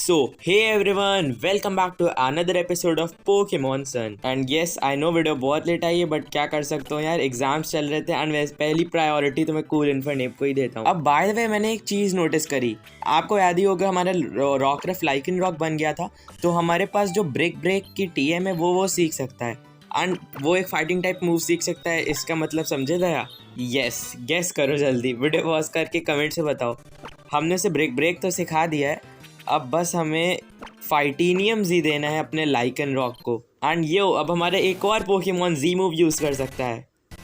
So, hey everyone, welcome back to another episode of Pokemon Sun. And yes, I know video बहुत late आई है, but क्या कर सकता हूँ यार, एग्जाम्स चल रहे थे एंड वैसे पहली प्रायोरिटी तो मैं कूल इन्फरनेप को ही देता हूँ। अब बाय द वे मैंने एक चीज़ नोटिस करी, आपको याद ही होगा हमारा रॉकरफ लाइकन रॉक बन गया था, तो हमारे पास जो ब्रेक ब्रेक की टीएम है वो सीख सकता है एंड वो एक फाइटिंग टाइप मूव सीख सकता है। इसका मतलब समझे दया? यस, गेस करो जल्दी, वीडियो पॉज करके कमेंट से बताओ। हमने उसे ब्रेक ब्रेक तो सिखा दिया है, अब बस हमें फाइटिनियम जी देना है अपने लाइकन रॉक को एंड ये अब हमारे एक और पोकेमॉन जी मूव यूज़ कर सकता है।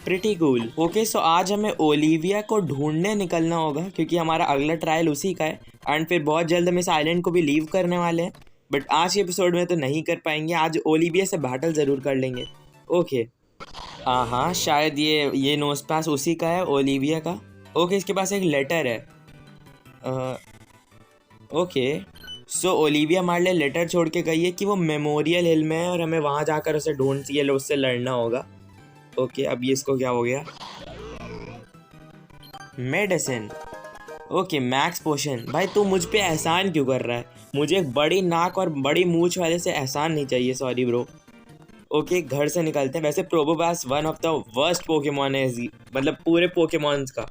Pretty cool. ओके, सो आज हमें ओलिविया को ढूंढने निकलना होगा क्योंकि हमारा अगला ट्रायल उसी का है एंड फिर बहुत जल्द हम इस आइलैंड को भी लीव करने वाले हैं, बट आज के एपिसोड में तो नहीं कर पाएंगे। आज ओलिविया से बैटल ज़रूर कर लेंगे। ओके, हाँ शायद ये नोज पास उसी का है, ओलिविया का। ओके, इसके पास एक लेटर है। ओके, सो ओलिविया हमारे लिए लेटर छोड़ के गई है कि वो मेमोरियल हिल में है और हमें वहाँ जाकर उसे उससे लड़ना होगा। ओके, अब ये इसको क्या हो गया? मेडिसिन। ओके, मैक्स पोशन। भाई तू मुझ पे एहसान क्यों कर रहा है? मुझे एक बड़ी नाक और बड़ी मूंछ वाले से एहसान नहीं चाहिए, सॉरी ब्रो। ओके, घर से निकलते हैं। वैसे Probopass one of the worst Pokemon है, मतलब पूरे पोकेमॉन्स का।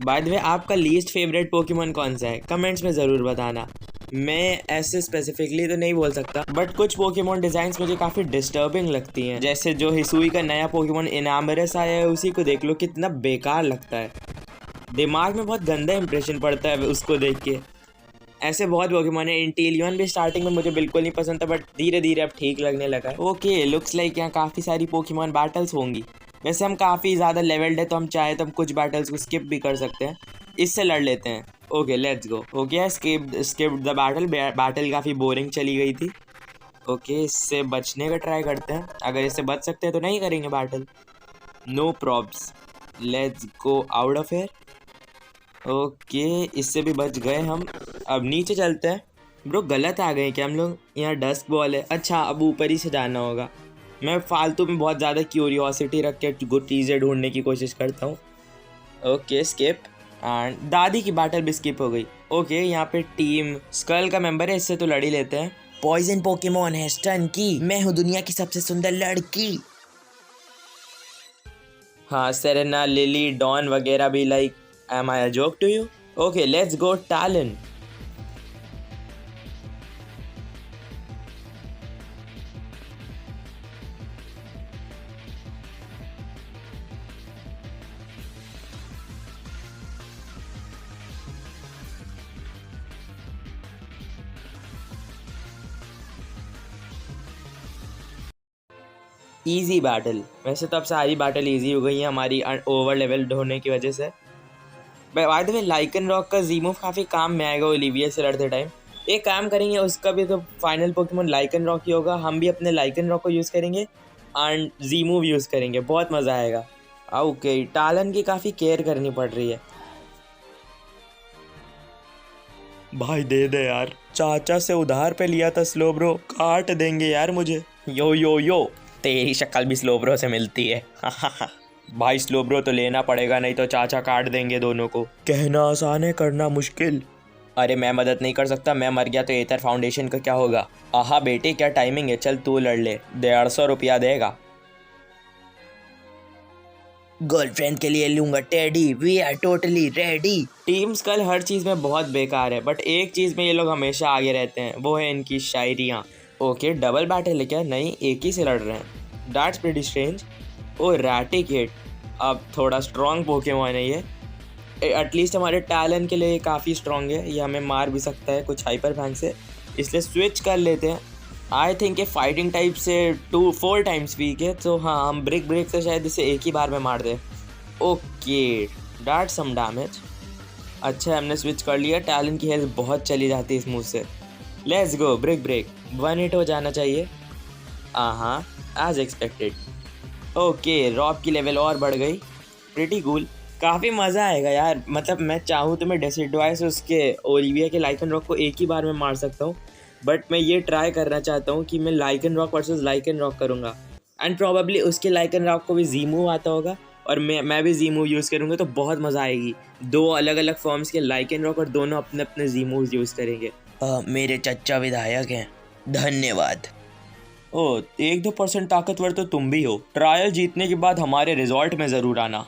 बाय द वे, आपका लीस्ट फेवरेट पोकेमॉन कौन सा है? कमेंट्स में ज़रूर बताना। मैं ऐसे स्पेसिफिकली तो नहीं बोल सकता, बट कुछ पोकेमॉन डिज़ाइंस मुझे काफ़ी डिस्टर्बिंग लगती हैं। जैसे जो हिसुई का नया पोकेमॉन इनामरस आया है, उसी को देख लो, कितना बेकार लगता है। दिमाग में बहुत गंदा इंप्रेशन पड़ता है उसको देख के। ऐसे बहुत पोकेमॉन है। इंटेलियन भी स्टार्टिंग में मुझे बिल्कुल नहीं पसंद था, बट धीरे धीरे अब ठीक लगने लगा है। ओके, लुक्स लाइक यहाँ काफ़ी सारी पोकेमॉन बैटल्स होंगी। वैसे हम काफ़ी ज़्यादा लेवल्ड है, तो हम चाहे तो हम कुछ बैटल्स को स्किप भी कर सकते हैं। इससे लड़ लेते हैं। Okay, let's go. Okay, skip the battle काफ़ी बोरिंग चली गई थी। ओके, इससे बचने का ट्राई करते हैं। अगर इससे बच सकते हैं तो नहीं करेंगे battle, no probs. Let's go out of here. Okay, इससे भी बच गए हम। अब नीचे चलते हैं। ब्रो गलत आ गए क्या हम लोग? यहाँ डस्ट बॉल है। अच्छा, अब ऊपर ही से जाना होगा। मैं फालतू में बहुत ज़्यादा क्यूरियोसिटी रख के गुड चीज़ें ढूंढने की कोशिश करता हूँ। ओके, स्किप एंड दादी की बैटल भी स्किप हो गई। ओके, यहाँ पे टीम स्कल का मेंबर है, इससे तो लड़ ही लेते हैं। पॉइजन पोकेमॉन है स्टन की, मैं हूँ दुनिया की सबसे सुंदर लड़की। हाँ, सेरेना, लिली, डॉन वगैरह भी like am I a joke to you? Okay, let's go Talon. Easy battle. वैसे तो अब सारी बैटल ईजी हो गई हैं हमारी ओवर लेवल होने की वजह से। By the way, Lycanroc का जी मूव काफ़ी काम में आएगा ओलिविया से लड़ते टाइम। एक काम करेंगे, उसका भी तो फाइनल पोकेमॉन लाइकन रॉक ही होगा। हम भी अपने लाइकन रॉक को यूज़ करेंगे एंड जी मूव यूज़ करेंगे, बहुत मज़ा आएगा। ओके, टालन की काफ़ी केयर करनी पड़ रही है। भाई दे दे यार, चाचा से उधार पे लिया था स्लो ब्रो, काट देंगे यार मुझे। यो यो यो, तेरी शक्ल भी स्लो ब्रो से मिलती है। भाई स्लो ब्रो तो लेना पड़ेगा, नहीं तो चाचा काट देंगे दोनों को। कहना आसान है, करना मुश्किल। अरे मैं मदद नहीं कर सकता, मैं मर गया तो एथर फाउंडेशन का क्या होगा? आहा बेटे, क्या टाइमिंग है, चल तू लड़ ले, 150 रुपया देगा। गर्लफ्रेंड के लिए लूंगा teddy, we are totally ready. Team skull हर चीज़ में बहुत बेकार है, बट एक चीज़ में ये लोग हमेशा आगे रहते हैं, वो है इनकी शायरियाँ। ओके, डबल बैटल है क्या? नहीं, एक ही से लड़ रहे हैं। That's pretty strange. Oh Raticate, अब थोड़ा स्ट्रॉन्ग पोकेमॉन है ये। एटलीस्ट हमारे टैलेंट के लिए काफ़ी स्ट्रॉन्ग है, ये हमें मार भी सकता है कुछ हाइपर फैंग से, इसलिए स्विच कर लेते हैं। आई थिंक ये फाइटिंग टाइप से 4 टाइम्स वीक है, तो हाँ, हम ब्रेक से शायद इसे एक ही बार में मार दें। Okay, that's some damage. अच्छा, हमने स्विच कर लिया। टैलेंट की हेल्थ बहुत चली जाती है इस मूव से। लेट्स गो ब्रेक 1 हिट हो जाना चाहिए। हाँ, एज एक्सपेक्टेड। ओके, रॉब की लेवल और बढ़ गई। प्रिटी कूल, काफ़ी मज़ा आएगा यार। मतलब मैं चाहूँ तो मैं डेसिडवाइस उसके ओलिविया के लाइकन रॉक को एक ही बार में मार सकता हूँ, बट मैं ये ट्राई करना चाहता हूँ कि मैं Lycanroc versus Lycanroc करूँगा एंड प्रॉबेबली उसके लाइकन रॉक को भी जी मूव आता होगा और मैं भी जी मूव यूज़ करूँगा, तो बहुत मज़ा आएगी। 2 अलग अलग फॉर्म्स के लाइकन रॉक और दोनों अपने अपने जी मूव यूज़ करेंगे। मेरे चच्चा विधायक हैं, धन्यवाद। ओ 1-2% ताकतवर तो तुम भी हो। ट्रायल जीतने के बाद हमारे रिजॉर्ट में ज़रूर आना।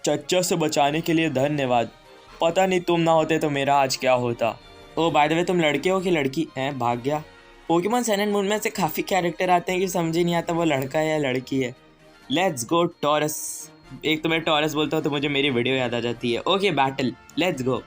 चच्चा से बचाने के लिए धन्यवाद। पता नहीं तुम ना होते तो मेरा आज क्या होता। ओ बाय द वे, तुम लड़के हो कि लड़की? हैं, भाग गया। पोकेमॉन सन एंड मून में से काफ़ी कैरेक्टर आते हैं कि समझ ही नहीं आता वो लड़का है या लड़की है। Let's go taurus. एक तो मैं टॉरस बोलता हूँ तो मुझे मेरी वीडियो याद आ जाती है। Okay battle, let's go.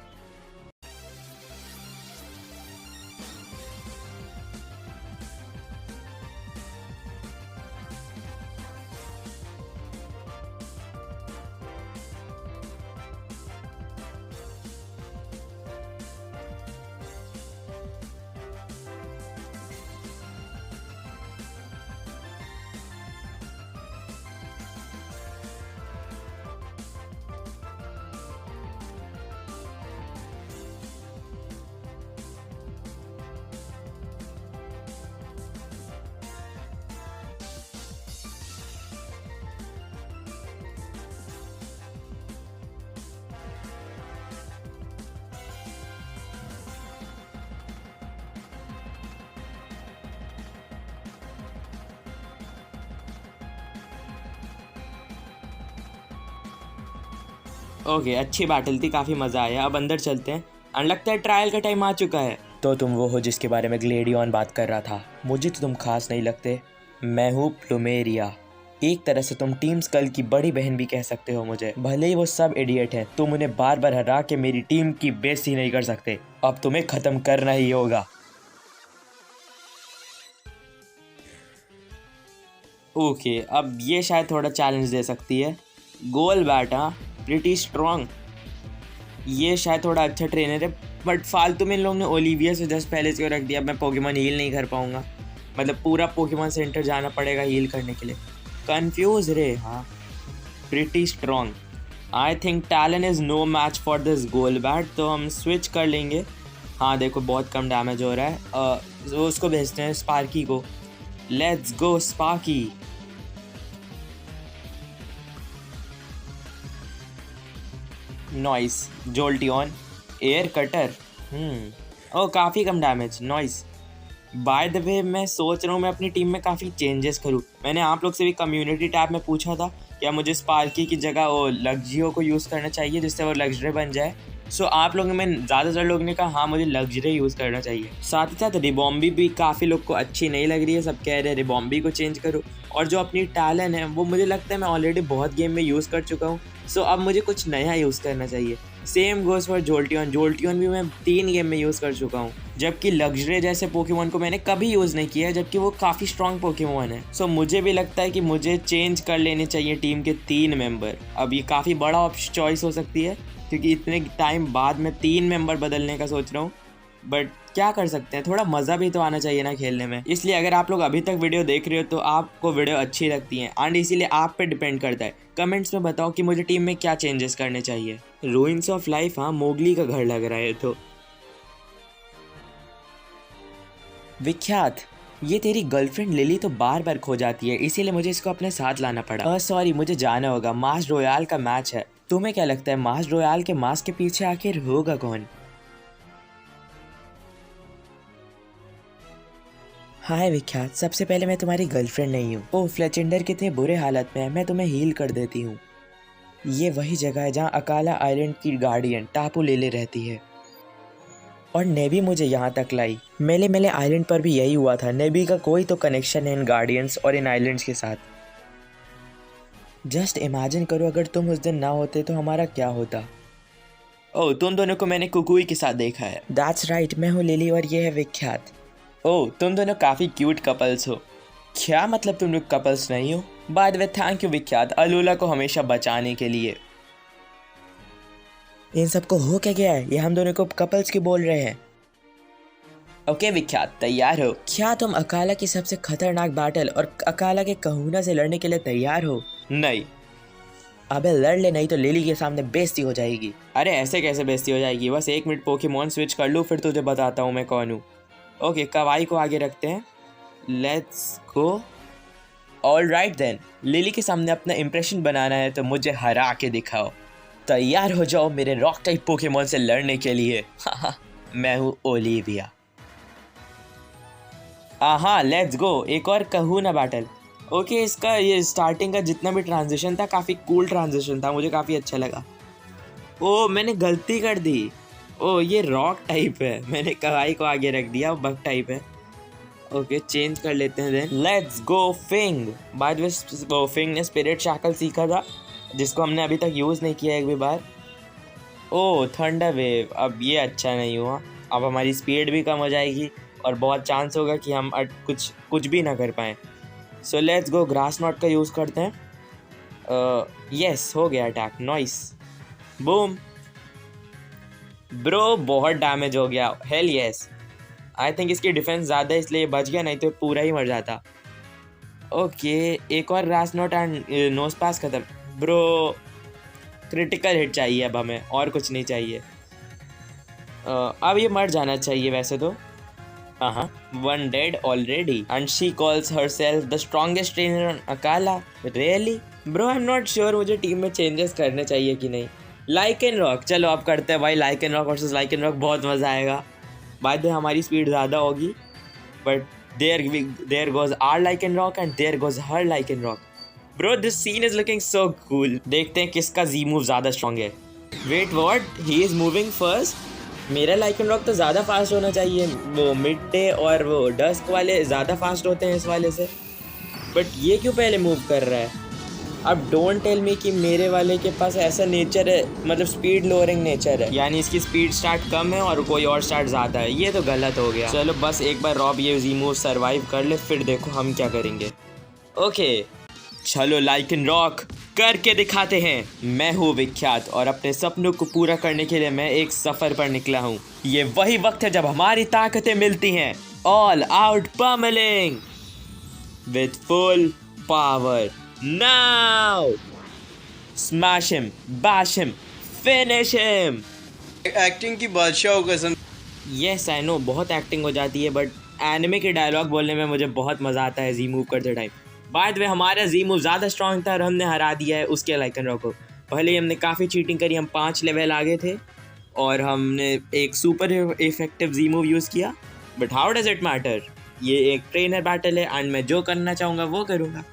Okay, अच्छी बैटल थी, काफ़ी मज़ा आया। अब अंदर चलते हैं और लगता है ट्रायल का टाइम आ चुका है। तो तुम वो हो जिसके बारे में ग्लेडियन बात कर रहा था। मुझे तो तुम खास नहीं लगते। मैं हूँ प्लूमेरिया। एक तरह से तुम टीम स्कल की बड़ी बहन भी कह सकते हो मुझे। भले ही वो सब इडियट हैं, तुम उन्हें बार बार हरा के मेरी टीम की बेइज्जती नहीं कर सकते। अब तुम्हें ख़त्म करना ही होगा। ओके, अब ये शायद थोड़ा चैलेंज दे सकती है। गोल बैटा प्रिटी स्ट्रॉन्ग। ये शायद थोड़ा अच्छा ट्रेनर है, बट फालतू में इन लोगों ने ओलिविया से जस्ट पहले से रख दिया। मैं पोकेमॉन हील नहीं कर पाऊँगा, मतलब पूरा पोकेमॉन सेंटर जाना पड़ेगा हील करने के लिए। Confuse ray. हाँ, pretty strong. I think Talon is no match for this Golbat, तो हम स्विच कर लेंगे। हाँ देखो, बहुत कम डैमेज हो रहा है। उसको भेजते हैं स्पार्की को। Let's go Sparky. Nice. Jolteon, air cutter. Oh काफ़ी कम damage, nice. By the way, मैं सोच रहा हूँ मैं अपनी टीम में काफ़ी चेंजेस करूँ। मैंने आप लोग से भी कम्युनिटी टैब में पूछा था क्या मुझे स्पार्की की जगह वो लग्जियो को यूज़ करना चाहिए जिससे वो लग्जरी बन जाए। सो आप लोगों में ज़्यादातर लोगों ने कहा हाँ मुझे लग्जरी यूज़ करना चाहिए। साथ ही साथ रिबॉम्बी भी काफ़ी लोग को अच्छी नहीं लग रही है, सब कह रहे हैं रिबॉम्बी को चेंज करो। और जो अपनी टैलन है वो मुझे लगता है मैं ऑलरेडी बहुत गेम में यूज़ कर चुका हूँ। सो अब मुझे कुछ नया यूज़ करना चाहिए। Same goes for Jolteon. Jolteon भी मैं 3 गेम में यूज़ कर चुका हूँ, जबकि लग्जरी जैसे पोकेमॉन को मैंने कभी यूज़ नहीं किया है, जबकि वो काफ़ी स्ट्रॉन्ग पोकेमॉन है। सो मुझे भी लगता है कि मुझे चेंज कर लेने चाहिए टीम के 3 मेंबर। अब ये काफ़ी बड़ा चॉइस हो सकती है क्योंकि इतने टाइम बाद मैं 3 मेंबर बदलने का सोच रहा हूँ, बट क्या कर सकते हैं, थोड़ा मज़ा भी तो आना चाहिए ना खेलने में। इसलिए अगर आप लोग अभी तक वीडियो देख रहे हो तो आपको वीडियो अच्छी लगती है एंड इसीलिए आप पे डिपेंड करता है। कमेंट्स में बताओ कि मुझे टीम में क्या चेंजेस करने चाहिए। रूइंस ऑफ लाइफ, हाँ मोगली का घर लग रहा है। तो विख्यात, ये तेरी गर्लफ्रेंड लिली तो बार बार खो जाती है, इसीलिए मुझे इसको अपने साथ लाना पड़ा। सॉरी, मुझे जाना होगा, मास रॉयल का मैच है। तुम्हें क्या लगता है मास रॉयल के मास्क के पीछे आखिर होगा कौन? हाय विख्यात, सबसे पहले मैं तुम्हारी गर्लफ्रेंड नहीं हूँ। ओह, फ्लेचेंडर कितने बुरे हालत में है, मैं तुम्हें हील कर देती हूँ। ये वही जगह है जहाँ अकाला आइलैंड की गार्डियन टापू लेले रहती है और नेबी मुझे यहाँ तक लाई। मेले मेले आइलैंड पर भी यही हुआ था। नेबी का कोई तो कनेक्शन है इन गार्डियंस और इन आइलैंड्स के साथ। जस्ट इमेजिन करो अगर तुम उस दिन ना होते तो हमारा क्या होता। ओह, तुम दोनों को मैंने कुकुई के साथ देखा है। दैट्स राइट, मैं हूँ लिली और ये है विख्यात। ओह, तुम दोनों काफ़ी क्यूट कपल्स हो। क्या मतलब तुम लोग कपल्स नहीं हो? Bye the way, thank you विख्यात अलोला को हमेशा बचाने के लिए। इन सबको हो क्या गया है? ये हम दोनों को कपल्स की बोल रहे हैं। ओके विख्यात, तैयार हो? क्या तुम अकाला की सबसे खतरनाक बैटल और अकाला के कहूना से लड़ने के लिए तैयार हो? नहीं। अबे लड़ ले, नहीं तो लिली के सामने बेइज्जती हो जाएगी। अरे ऐसे कैसे बेइज्जती हो जाएगी? बस 1 मिनट पोकेमॉन स्विच कर लूँ फिर तुझे बताता हूँ मैं कौन हूँ। ओके, कवाई को आगे रखते हैं। Let's go. All right then, Lily के सामने अपना इंप्रेशन बनाना है तो मुझे हरा के दिखाओ। तैयार हो जाओ मेरे रॉक टाइप पोकेमॉन से लड़ने के लिए। मैं हूँ ओलिविया। हाँ लेट्स गो, एक और कहूना बैटल। ओके, इसका ये स्टार्टिंग का जितना भी ट्रांजिशन था काफ़ी कूल ट्रांजिशन था, मुझे काफ़ी अच्छा लगा। ओ मैंने गलती कर दी। ओ ये रॉक टाइप है, मैंने कवाई को आगे रख दिया, वो बग टाइप है। ओके चेंज कर लेते हैं then. Let's go Fing. By the way Fing ने स्पिरिट शैकल सीखा था जिसको हमने अभी तक यूज़ नहीं किया एक भी बार। ओ थंडर वेव, अब ये अच्छा नहीं हुआ। अब हमारी स्पीड भी कम हो जाएगी और बहुत चांस होगा कि हम कुछ भी ना कर पाएँ। So let's go grass not का यूज़ करते हैं। यस हो गया अटैक, नॉइस, बूम। ब्रो बहुत डैमेज हो गया, हेल यस। आई थिंक इसकी डिफेंस ज़्यादा है इसलिए बच गया, नहीं तो पूरा ही मर जाता। ओके एक और ग्रास नॉट एंड नोज पास खत्म। ब्रो क्रिटिकल हिट चाहिए अब हमें, और कुछ नहीं चाहिए। अब ये मर जाना चाहिए वैसे तो। हाँ one dead already and she calls herself the strongest trainer on अकाला। Really bro I am not sure मुझे टीम में चेंजेस करने चाहिए कि नहीं। लाइकेन रॉक, चलो अब करते हैं भाई, Lycanroc versus Lycanroc, बहुत मज़ा आएगा। बाय द हमारी स्पीड ज़्यादा होगी but there goes our Lycanroc and there goes her Lycanroc. Bro this scene is looking so cool. देखते हैं किसका जी मूव ज़्यादा स्ट्रॉन्ग है। Wait what, he is moving first. मेरा Lycanroc तो ज़्यादा फास्ट होना चाहिए, वो मिड डे और वो डस्क वाले ज़्यादा फास्ट होते हैं इस वाले से, बट ये क्यों पहले मूव कर रहा है। अब डोंट टेल मी कि मेरे वाले के पास ऐसा नेचर है, मतलब स्पीड लोअरिंग नेचर है, यानी इसकी स्पीड स्टार्ट कम है और कोई और स्टार्ट ज़्यादा है, ये तो गलत हो गया। चलो बस एक बार रॉब ये जी मूव सर्वाइव कर ले, फिर देखो हम क्या करेंगे। ओके चलो लाइकेन रॉक करके दिखाते हैं। मैं हूँ विख्यात और अपने सपनों को पूरा करने के लिए मैं एक सफ़र पर निकला हूँ। ये वही वक्त है जब हमारी ताकतें मिलती हैं। All out pummeling with full power. Now smash him, bash him, finish him. Acting की बादशाह हो कसम। यस आई नो बहुत एक्टिंग हो जाती है बट एनिमे के डायलॉग बोलने में मुझे बहुत मज़ा आता है जी मूव करते टाइम। बाय द वे हमारा जी मूव ज़्यादा स्ट्रॉन्ग था और हमने हरा दिया है उसके लाइकन रॉक को। पहले ही हमने काफ़ी चीटिंग करी, हम 5 लेवल आगे थे और हमने एक सुपर इफेक्टिव जी मूव यूज़ किया, but how does it matter, ये एक ट्रेनर बैटल है एंड मैं जो करना चाहूँगा वो करूँगा।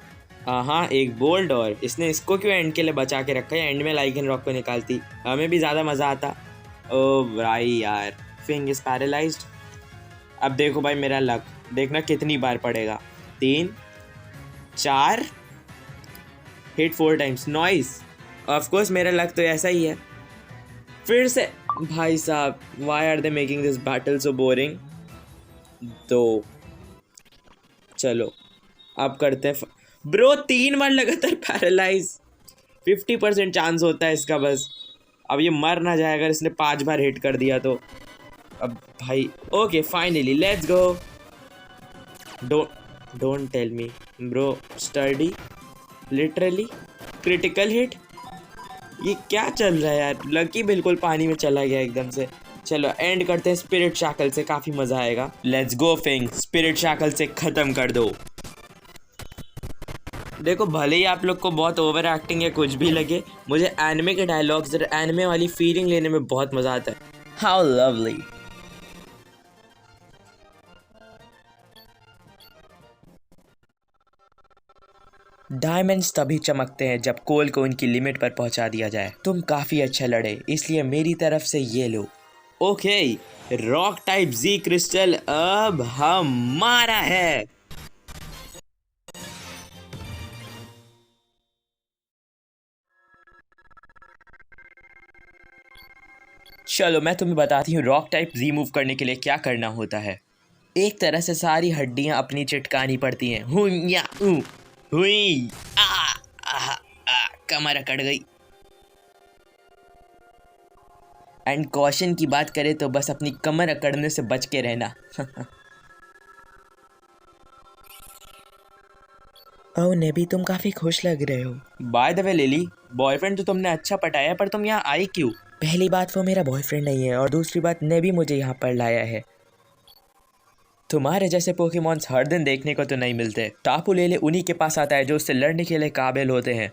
हाँ एक बोल्ड, और इसने इसको क्यों एंड के लिए बचा के रखा है, एंड में लाइकन रॉक को निकालती हमें भी ज़्यादा मज़ा आता। ओ भाई यार फिंग इज पैरालाइज्ड। अब देखो भाई मेरा लक, देखना कितनी बार पड़ेगा। 3 4 hit 4 times, nice. Of course मेरा लक तो ऐसा ही है। फिर से भाई साहब, why are they making this battle so boring. तो चलो अब करते हैं ब्रो 3 बार लगातार पैरालाइज, 50% चांस होता है इसका बस। अब ये मर ना जाए अगर इसने 5 बार हिट कर दिया तो। अब भाई okay finally let's go. Don't tell me bro, study literally critical hit, ये क्या चल रहा है यार। लकी बिल्कुल पानी में चला गया एकदम से। चलो एंड करते हैं स्पिरिट शैकल से, काफ़ी मज़ा आएगा। Let's go Phing, spirit shackle से ख़त्म कर दो। देखो भले ही आप लोग को बहुत ओवर एक्टिंग या कुछ भी लगे, मुझे एनिमे के डायलॉग्स और एनिमे वाली फीलिंग लेने में बहुत मज़ा आता है। How lovely. डायमंड्स तभी चमकते हैं जब कोल को उनकी लिमिट पर पहुंचा दिया जाए। तुम काफ़ी अच्छा लड़े, इसलिए मेरी तरफ से ये लो। ओके रॉक टाइप जी क्रिस्टल अब हमारा है। चलो मैं तुम्हें बताती हूँ रॉक टाइप जी मूव करने के लिए क्या करना होता है। एक तरह से सारी हड्डियाँ अपनी चिटकानी पड़ती हैं। हुई कमर अकड़ गई। एंड कॉशन की बात करें तो बस अपनी कमर अकड़ने से बच के रहना। ओह नेबी तुम काफ़ी खुश लग रहे हो। Bye the way lily, boyfriend तो तुमने अच्छा पटाया पर तुम यहाँ आई क्यों? पहली बात वो मेरा बॉयफ्रेंड नहीं है और दूसरी बात नेबी मुझे यहाँ पर लाया है। तुम्हारे जैसे पोकेमॉन्स हर दिन देखने को तो नहीं मिलते। टापू लेले उन्हीं के पास आता है जो उससे लड़ने के लिए काबिल होते हैं।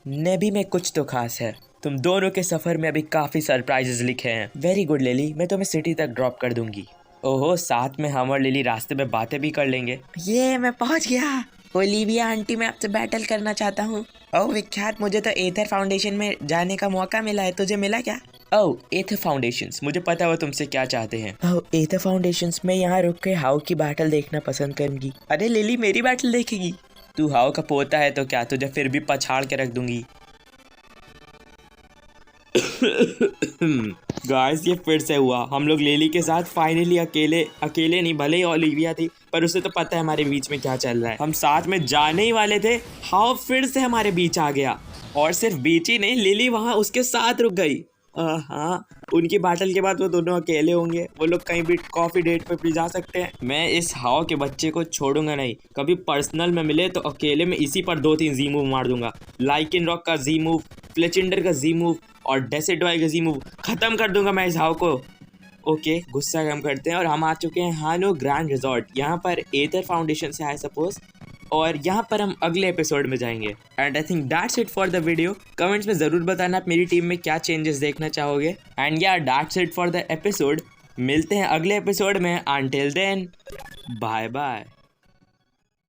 नेबी में कुछ तो खास है। तुम दोनों के सफ़र में अभी काफ़ी सरप्राइजेस लिखे हैं। वेरी गुड लेली, मैं तुम्हें सिटी तक ड्रॉप कर दूंगी। ओहो, साथ में हम और लिली रास्ते में बातें भी कर लेंगे। ये मैं पहुंच गया। ओलिविया आंटी, मैं आपसे बैटल करना चाहता हूँ। ओह विख्यात, मुझे तो एथर फाउंडेशन में जाने का मौका मिला है, तुझे मिला क्या? ओह एथ फाउंडेशंस, मुझे पता है वो तुमसे क्या चाहते हैं। ओह एथर फाउंडेशंस में यहाँ रुक के हाउ की बैटल देखना पसंद करूंगी। अरे लिली मेरी बैटल देखेगी? तू हाउ का पोता है तो क्या, तुझे फिर भी पछाड़ के रख दूंगी। गाइस ये फिर से हुआ, हम लोग लिली के साथ फाइनली अकेले नहीं, भले ही ओलिविया थी पर उसे तो पता है हमारे बीच में क्या चल रहा है। हम साथ में जाने ही वाले थे, हाउ फिर से हमारे बीच आ गया। और सिर्फ बीच ही नहीं, लिली वहाँ उसके साथ रुक गई। हाँ, उनकी बैटल के बाद वो दोनों अकेले होंगे, वो लोग कहीं भी कॉफी डेट पे भी जा सकते हैं। मैं इस हाव के बच्चे को छोड़ूंगा नहीं, कभी पर्सनल में मिले तो अकेले में इसी पर 2-3 जी मूव मार दूंगा। लाइकिन रॉक का जी मूव, फ्लेचिंडर का जी मूव और डेसिडवाई का जी मूव खत्म कर दूंगा मैं इस हाव को। ओके, गुस्सा कम करते हैं और हम आ चुके हैं हानो ग्रैंड रिजॉर्ट। यहाँ पर एथर फाउंडेशन से है सपोज, और यहाँ पर हम अगले एपिसोड में जाएंगे। And I think that's it for the video. Comments में ज़रूर बताना आप मेरी टीम में क्या चेंजेस देखना चाहोगे। एंड या that's it for the episode. मिलते हैं अगले एपिसोड में। Until then bye bye.